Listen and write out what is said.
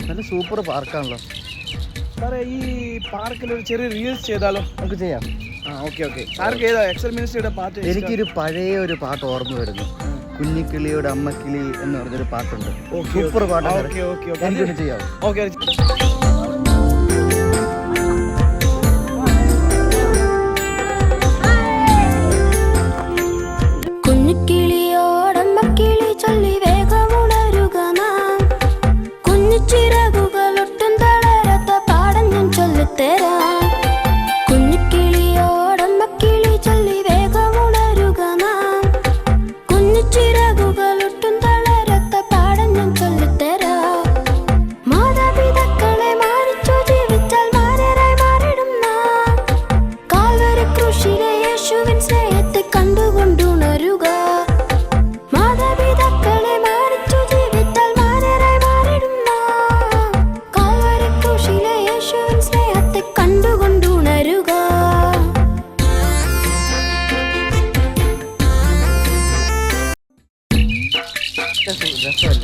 നല്ല സൂപ്പർ പാർക്കാണല്ലോ സാറേ. ഈ പാർക്കിൽ ഒരു ചെറിയ റീൽസ് ചെയ്താലോ? നമുക്ക് ചെയ്യാം. ഓക്കെ. സാർക്ക് ഏതാ എക്സൽ മിനിസ്ട്രിയുടെ പാട്ട്? എനിക്കൊരു പഴയ ഒരു പാട്ട് ഓർമ്മ വരുന്നു. കുഞ്ഞിക്കിളിയുടെ അമ്മക്കിളി എന്ന് പറഞ്ഞൊരു പാട്ടുണ്ട്. സൂപ്പർ പാട്ടാണ്. എനിക്കൊന്ന് ചെയ്യാം. ഓക്കെ. രസമല്ലേ?